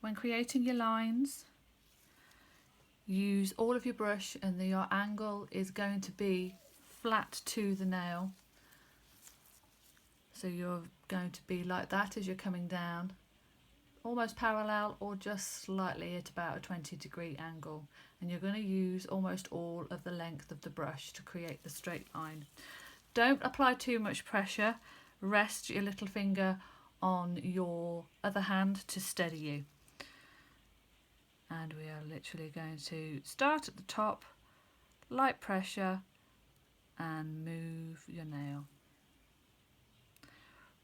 When creating your lines, use all of your brush and your angle is going to be flat to the nail. So you're going to be like that as you're coming down, almost parallel or just slightly at about a 20-degree angle. And you're going to use almost all of the length of the brush to create the straight line. Don't apply too much pressure. Rest your little finger on your other hand to steady you. And we are literally going to start at the top, light pressure, and move your nail,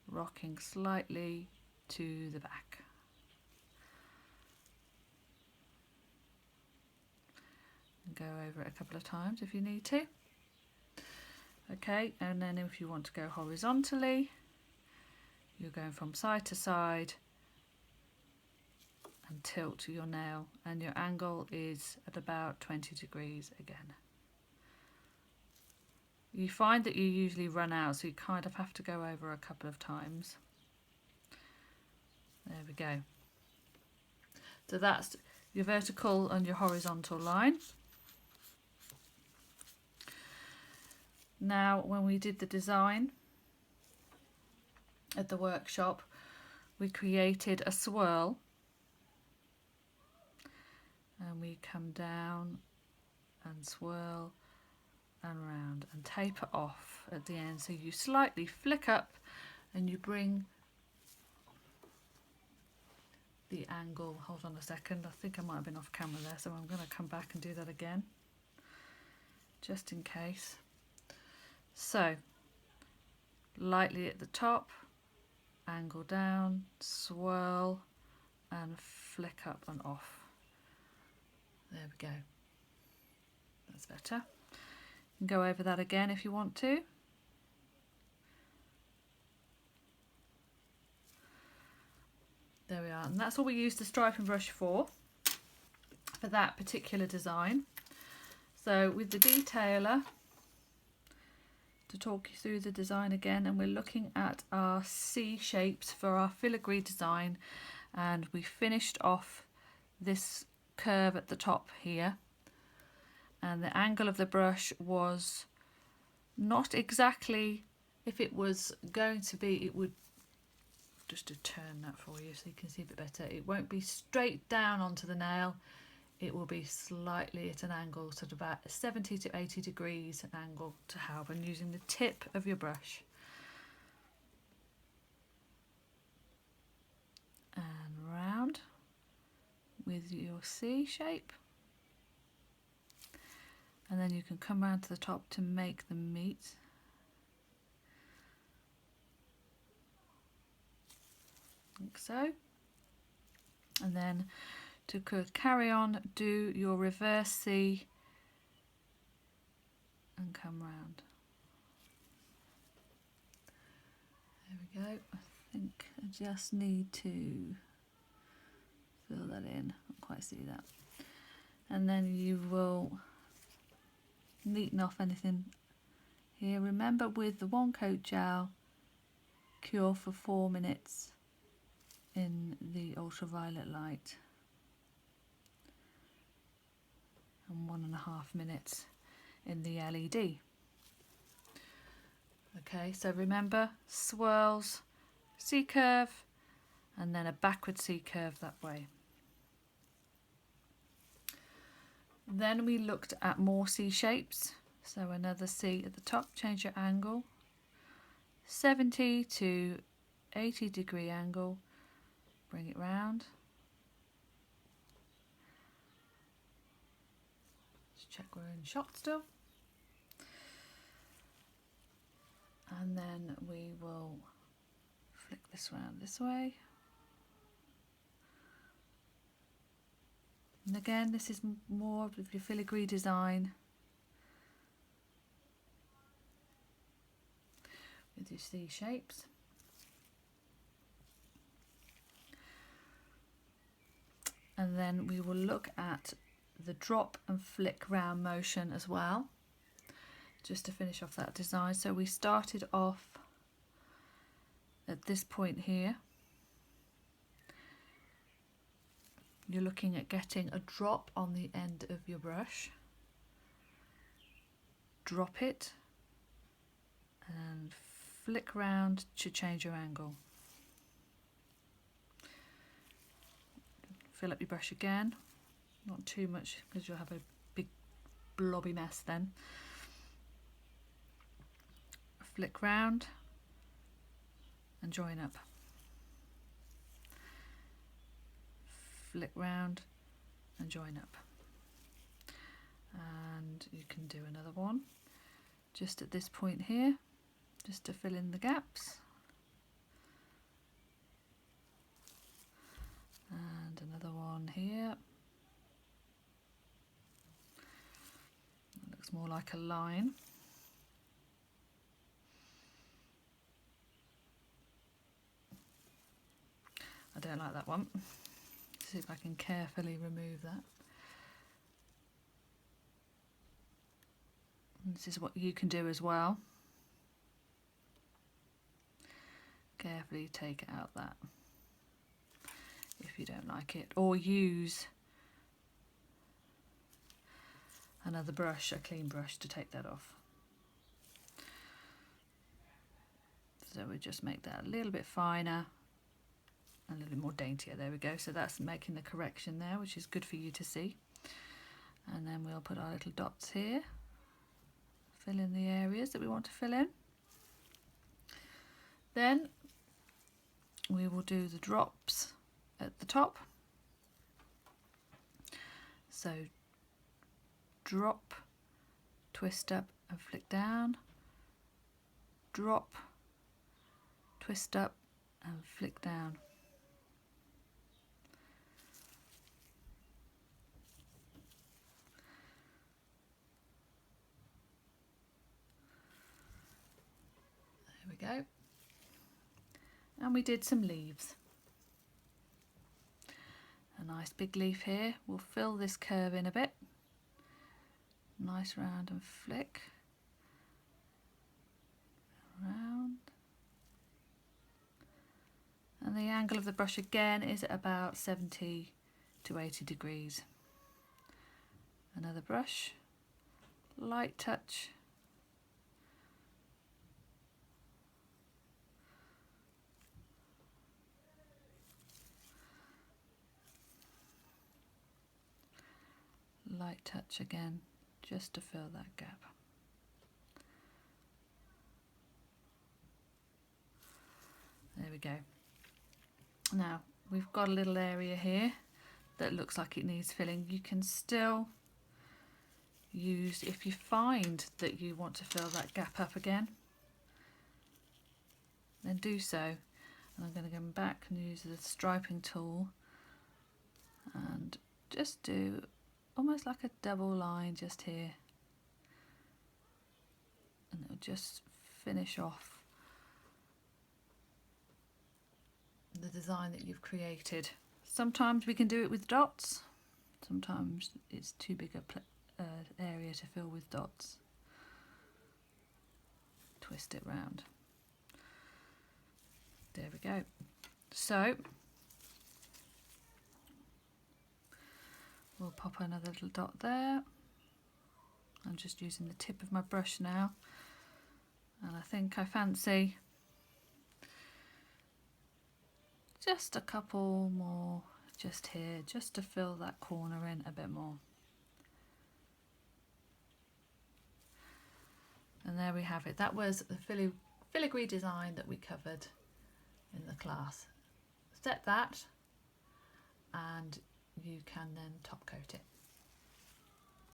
rocking slightly to the back. And go over it a couple of times if you need to. Okay, and then if you want to go horizontally, you're going from side to side and tilt your nail, and your angle is at about 20 degrees again. You find that you usually run out, so you kind of have to go over a couple of times. There we go. So that's your vertical and your horizontal line. Now, when we did the design at the workshop, we created a swirl, and we come down and swirl and round and taper off at the end. So you slightly flick up and you bring the angle. Hold on a second, I think I might have been off camera there, so I'm going to come back and do that again just in case. So lightly at the top, angle down, swirl and flick up and off. There we go, that's better. You can go over that again if you want to. There we are, and that's all we use the striping brush for that particular design. So with the detailer, to talk you through the design again, and we're looking at our C shapes for our filigree design, and we finished off this curve at the top here, and the angle of the brush was not exactly, if it was going to be, it would, just to turn that for you so you can see a bit better, it won't be straight down onto the nail, it will be slightly at an angle, sort of about 70 to 80 degrees an angle to have, and using the tip of your brush. And round with your C shape. And then you can come round to the top to make them meet. Like so. And then to carry on, do your reverse C and come round. There we go. I think I just need to fill that in. Can't quite see that. And then you will neaten off anything here. Remember, with the one coat gel, cure for 4 minutes in the ultraviolet light and 1.5 minutes in the LED. Okay, so remember, swirls, C curve, and then a backward C curve that way. Then we looked at more C shapes, so another C at the top, change your angle, 70 to 80 degree angle, bring it round. Just check we're in shot still. And then we will flick this round this way. And again, this is more of your filigree design with your C shapes. And then we will look at the drop and flick round motion as well, just to finish off that design. So we started off at this point here, you're looking at getting a drop on the end of your brush. Drop it and flick round to change your angle. Fill up your brush again, not too much because you'll have a big blobby mess then. Flick round and join up. Flick round and join up. And you can do another one just at this point here, just to fill in the gaps. And another one here. It looks more like a line. I don't like that one. See if I can carefully remove that. And this is what you can do as well. Carefully take out that if you don't like it, or use another brush, a clean brush, to take that off. So we just make that a little bit finer, a little bit more daintier. There we go. So that's making the correction there, which is good for you to see. And then we'll put our little dots here, fill in the areas that we want to fill in. Then we will do the drops at the top. So drop, twist up and flick down, drop, twist up and flick down. There we go. And we did some leaves. A nice big leaf here. We'll fill this curve in a bit. Nice round and flick. Round. And the angle of the brush again is at about 70 to 80 degrees. Another brush. Light touch. Light touch again, just to fill that gap. There we go. Now we've got a little area here that looks like it needs filling. You can still use, if you find that you want to fill that gap up again, then do so. And I'm going to go back and use the striping tool and just do almost like a double line just here, and it'll just finish off the design that you've created. Sometimes we can do it with dots, sometimes it's too big a area to fill with dots. Twist it round. There we go. So we'll pop another little dot there. I'm just using the tip of my brush now, and I think I fancy just a couple more just here, just to fill that corner in a bit more. And there we have it. That was the filigree design that we covered in the class. Set that and you can then top coat it.